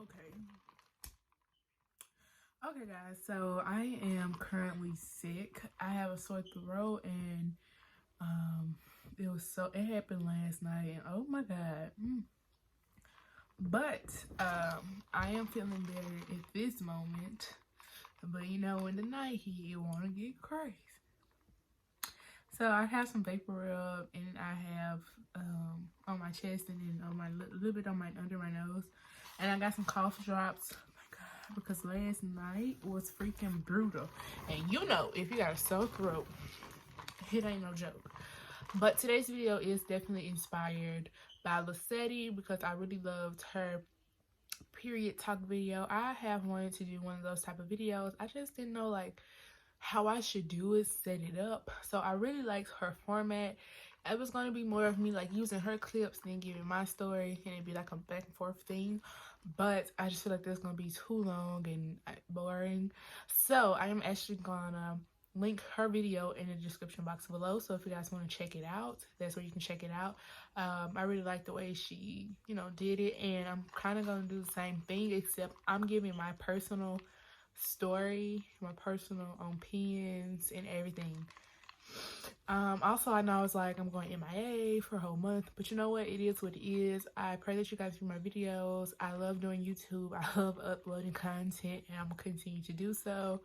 Okay. Okay, guys. So I am currently sick. I have a sore throat, and it happened last night, and oh my god. But I am feeling better at this moment. But you know, when the night hit, you want to get crazy. So I have some vapor rub, and I have on my chest, and then on my little bit on my under my nose, and I got some cough drops. Oh my god! Because last night was freaking brutal, and you know, if you got a sore throat, it ain't no joke. But today's video is definitely inspired by Luhhsetty because I really loved her period talk video. I have wanted to do one of those type of videos. I just didn't know like how I should do it, set it up. So I really liked her format. It was going to be more of me like using her clips then giving my story, and it'd be like a back and forth thing. But I just feel like that's going to be too long and boring. So I am actually gonna link her video in the description box below. So if you guys want to check it out, that's where you can check it out. I really like the way she, did it, and I'm kind of gonna do the same thing, except I'm giving my personal story, my personal opinions and everything. Also, I know I was like, I'm going MIA for a whole month, but you know what? It is what it is. I pray that you guys view my videos. I love doing YouTube. I love uploading content, and I'm gonna continue to do so.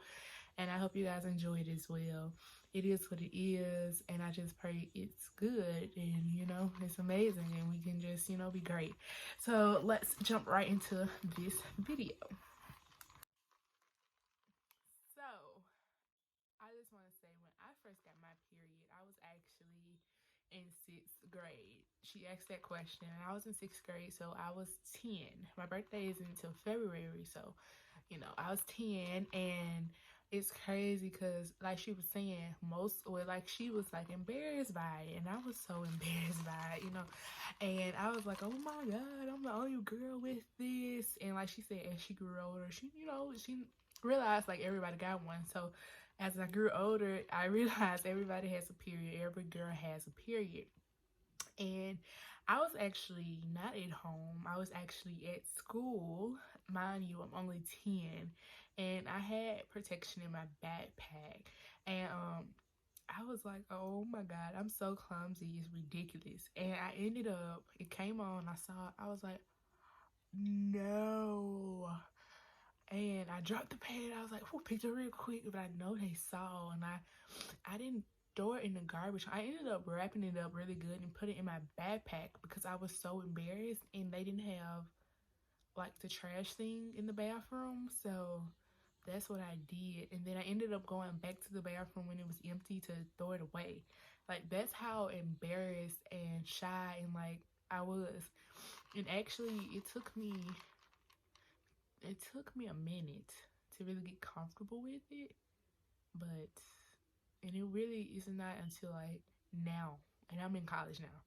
And I hope you guys enjoy it as well. It is what it is, and I just pray it's good and it's amazing, and we can just be great. So let's jump right into this video. So I just want to say, when I first got my period, I was actually in 6th grade. She asked that question, and I was in 6th grade, so I was 10. My birthday isn't until February, so I was 10, and it's crazy because, like she was saying, she was like embarrassed by it, and I was so embarrassed by it, and I was like, oh my god, I'm the only girl with this. And like she said, as she grew older, she realized like everybody got one. So as I grew older, I realized everybody has a period. Every girl has a period. And I was actually not at home. I was actually at school. Mind you, I'm only 10. And I had protection in my backpack. And I was like, oh my god, I'm so clumsy. It's ridiculous. And I ended up, it came on. I saw it. I was like, no. And I dropped the pad. I was like, "Who picked it real quick?" But I know they saw, and I didn't throw it in the garbage. I ended up wrapping it up really good and put it in my backpack because I was so embarrassed, and they didn't have like the trash thing in the bathroom, so that's what I did. And then I ended up going back to the bathroom when it was empty to throw it away. Like, that's how embarrassed and shy and like I was. And actually, it took me a minute to really get comfortable with it, and it really is not until like now, and I'm in college now.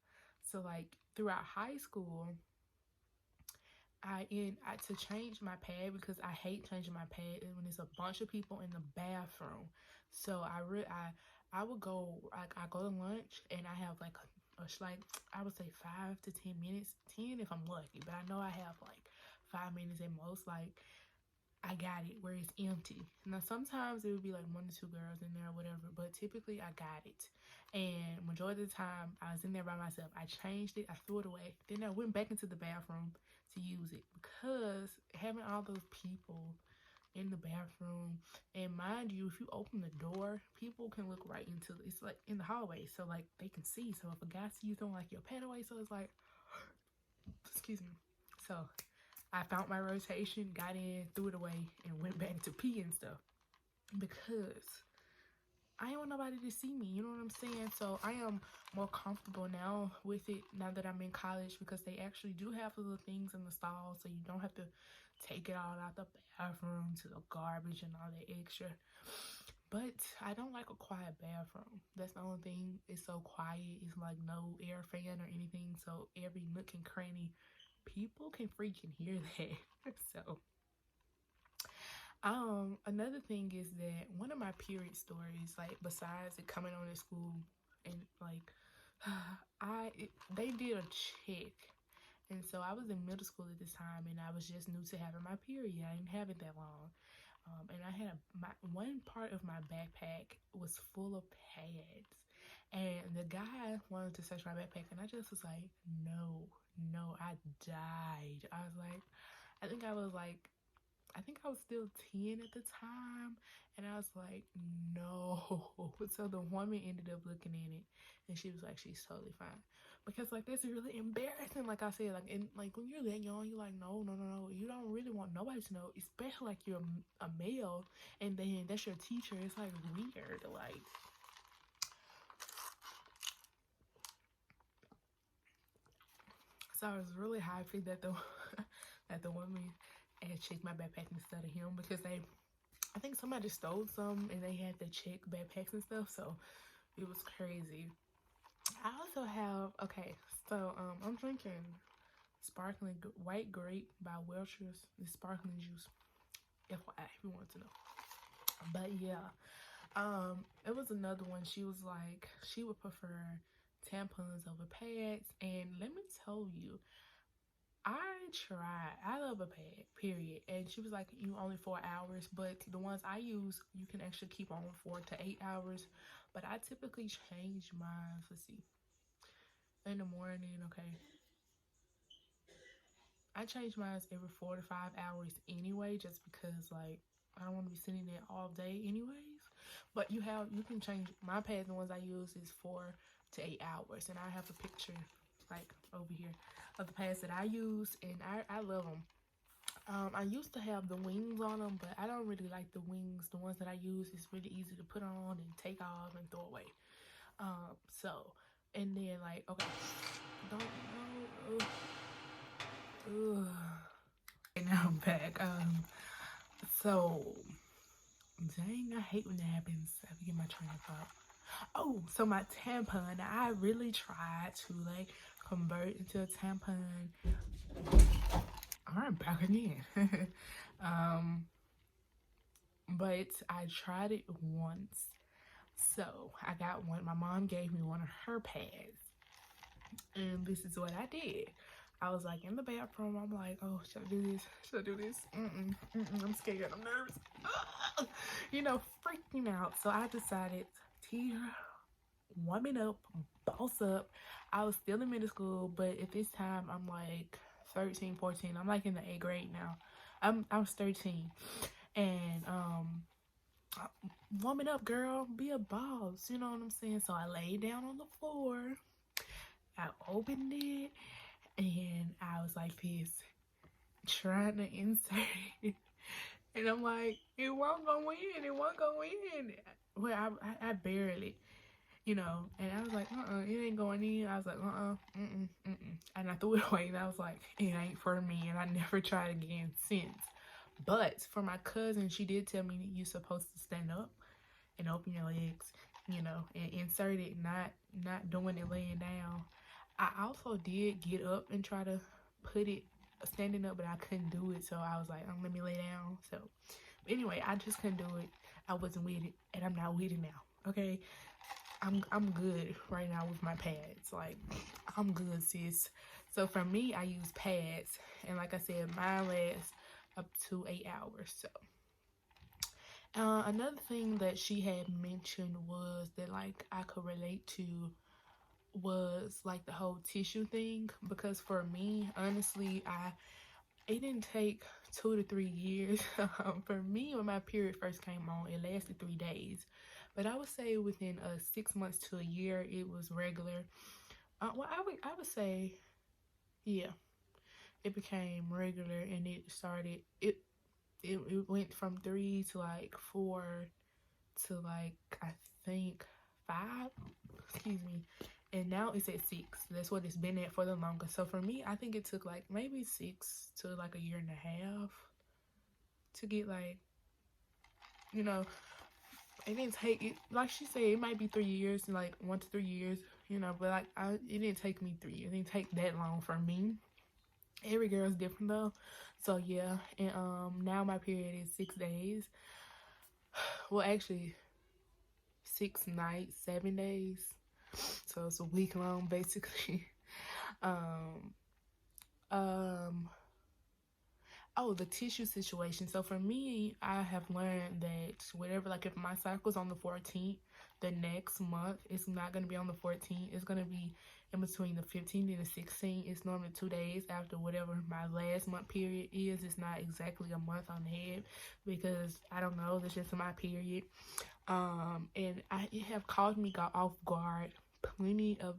So like throughout high school, I to change my pad, because I hate changing my pad when there's a bunch of people in the bathroom. So I would go, like, I go to lunch, and I have like like I would say 5 to 10 minutes, 10 if I'm lucky, but I know I have like 5 minutes at most. Like, I got it where it's empty. Now sometimes it would be like 1 to 2 girls in there or whatever, but typically I got it. And majority of the time I was in there by myself. I changed it, I threw it away. Then I went back into the bathroom to use it, because having all those people in the bathroom, and mind you, if you open the door, people can look right into it's like in the hallway, so like they can see. So if a guy sees you throwing like your pad away, so it's like excuse me. So I found my rotation, got in, threw it away, and went back to pee and stuff, because I didn't want nobody to see me, you know what I'm saying? So I am more comfortable now with it, now that I'm in college, because they actually do have little things in the stall, so you don't have to take it all out the bathroom to the garbage and all that extra. But I don't like a quiet bathroom. That's the only thing. It's so quiet. It's like no air fan or anything, so every nook and cranny, people can freaking hear that. So another thing is that one of my period stories, like besides it coming on at school, and like they did a check, And so I was in middle school at this time, and I was just new to having my period. I didn't have it that long. And I had one part of my backpack was full of pads. And the guy wanted to search my backpack, and I just was like, no, no, I died. I think I was still 10 at the time, and I was like, no. So the woman ended up looking in it, and she was like, she's totally fine. Because, like, that's really embarrassing. Like I said, like when you're that young, you're like, no, no, no, no. You don't really want nobody to know, especially, like, you're a male, and then that's your teacher. It's, like, weird. Like, so I was really happy that the that the woman had checked my backpack instead of him, because I think somebody stole some and they had to check backpacks and stuff, so it was crazy. I also have, okay, so I'm drinking sparkling white grape by Welch's. It's sparkling juice, FYI, if you want to know. But yeah, it was another one. She was like, she would prefer tampons over pads, and let me tell you, I tried. I love a pad, period. And she was like, you only 4 hours, but the ones I use, you can actually keep on 4 to 8 hours. But I typically change mine, let's see, in the morning, okay. I change mine every 4 to 5 hours anyway, just because, like, I don't want to be sitting there all day anyways. But you can change my pads. The ones I use is 4 to 8 hours, and I have a picture, like, over here of the pads that I use, and I love them. I used to have the wings on them, but I don't really like the wings. The ones that I use is really easy to put on and take off and throw away. So, and then, like, okay, don't know. Ugh. And now I'm back. So, dang, I hate when that happens. I forget my train of thought. Oh, so my tampon, I really tried to, like, convert into a tampon. I'm back again. But I tried it once. So I got one. My mom gave me one of her pads, and this is what I did. I was like in the bathroom. I'm like, oh, should I do this? Should I do this? I'm scared. I'm nervous. You know, freaking out. So I decided, Tia, warming up, boss up. I was still in middle school, but at this time I'm like 13, 14. I'm like in the 8th grade now. I was 13, and warming up, girl. Be a boss. You know what I'm saying? So I laid down on the floor. I opened it, and I was like this, trying to insert it. And I'm like, it won't go in. It won't go in. Well, I barely, you know. And I was like, it ain't going in. I was like, and I threw it away. And I was like, it ain't for me. And I never tried again since. But for my cousin, she did tell me you're supposed to stand up and open your legs, you know, and insert it, not doing it laying down. I also did get up and try to put it standing up, but I couldn't do it. So I was like, let me lay down. So anyway, I just couldn't do it. I wasn't with it, and I'm not with it now. Okay, I'm good right now with my pads. Like, I'm good, sis. So for me, I use pads, and like I said, mine lasts up to 8 hours. So another thing that she had mentioned was that, like, I could relate to was like the whole tissue thing, because for me, honestly, it didn't take 2 to 3 years. For me, when my period first came on, it lasted 3 days, but I would say within 6 months to a year, it was regular. Well, I would say, yeah, it became regular, and it went from 3 to like 4 to like, I think, 5, excuse me, and now it's at 6. That's what it's been at for the longest. So for me, I think it took like maybe 6 to like a year and a half to get, like, you know, it didn't take it, like she said, it might be 3 years, like 1 to 3 years, you know, but like it didn't take me 3 years. It didn't take that long for me. Every girl's different though. So yeah, and now my period is 6 days. Well, actually 6 nights, 7 days. So it's a week long basically. Oh, the tissue situation. So for me, I have learned that whatever, like if my cycle's on the 14th, the next month it's not going to be on the 14th. It's going to be in between the 15th and the 16th. It's normally 2 days after whatever my last month period is. It's not exactly a month on head because I don't know. That's just my period. And it have caught me off guard plenty of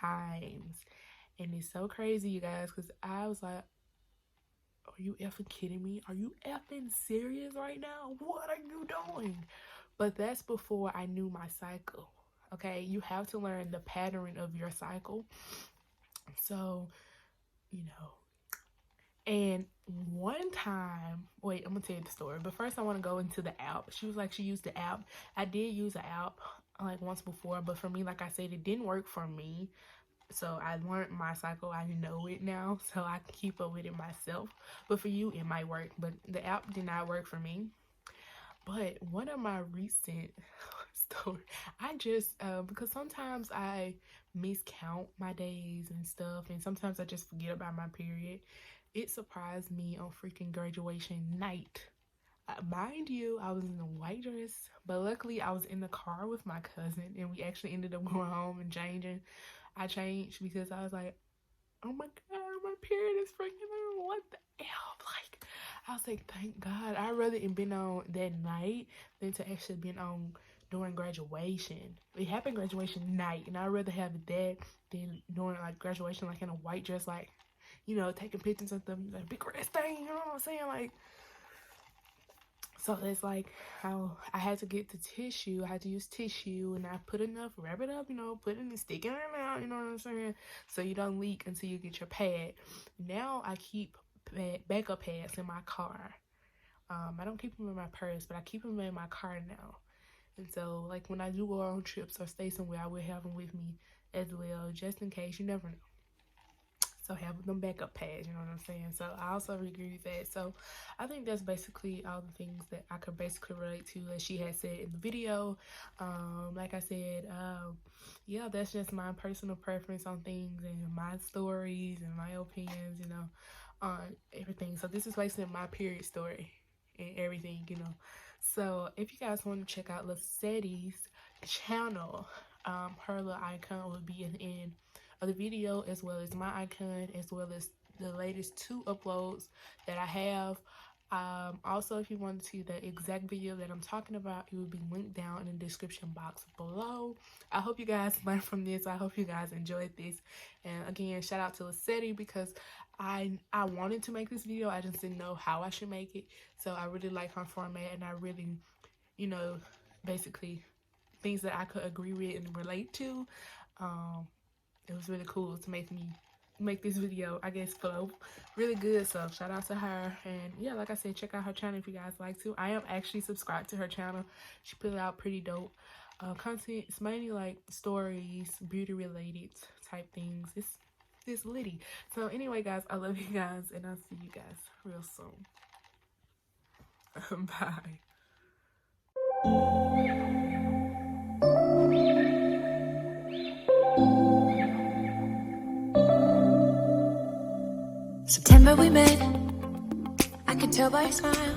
times. And it's so crazy, you guys, because I was like, are you effing kidding me? Are you effing serious right now? What are you doing? But that's before I knew my cycle. Okay, you have to learn the pattern of your cycle. So, you know. And one time, wait, I'm gonna tell you the story. But first I want to go into the app. She was like, she used the app. I did use the app like once before, but for me, like I said, it didn't work for me. So I learned my cycle. I know it now, so I can keep up with it myself. But for you, it might work. But the app did not work for me. But one of my recent stories, I just, because sometimes I miscount my days and stuff, and sometimes I just forget about my period. It surprised me on freaking graduation night. Mind you, I was in a white dress, but luckily I was in the car with my cousin, and we actually ended up going home and changing. I changed because I was like, oh my god, my period is freaking on. What the hell? Like, I was like, thank God. I'd rather it been on that night than to actually been on during graduation. It happened graduation night, and I'd rather have that than during like graduation, like in a white dress, like, you know, taking pictures of them, like big red thing, you know what I'm saying? Like, so it's like how I had to get the tissue. I had to use tissue, and I put enough, wrap it up, you know, put it in, stick it in out, you know what I'm saying? So you don't leak until you get your pad. Now I keep backup pads in my car. I don't keep them in my purse, but I keep them in my car now. And so, like, when I do go on trips or stay somewhere, I will have them with me as well, just in case. You never know. So have them backup pads, you know what I'm saying? So I also agree with that. So I think that's basically all the things that I could basically relate to as she had said in the video. Like I said, yeah, that's just my personal preference on things and my stories and my opinions, you know, on everything. So this is basically my period story and everything, you know. So if you guys want to check out Luhhsetty's channel, her little icon will be in the end of the video, as well as my icon, as well as the latest 2 uploads that I have. Also, if you want to see the exact video that I'm talking about, it will be linked down in the description box below. I hope you guys learned from this. I hope you guys enjoyed this. And again, shout out to Luhhsetty, because I wanted to make this video. I just didn't know how I should make it. So I really like her format, and I really, you know, basically things that I could agree with and relate to. It was really cool to make this video, I guess, flow really good. So shout out to her. And yeah, like I said, check out her channel if you guys like to. I am actually subscribed to her channel. She put out pretty dope content. It's mainly like stories, beauty related type things. It's litty. So anyway, guys, I love you guys, and I'll see you guys real soon. Bye. September we met, I could tell by your smile.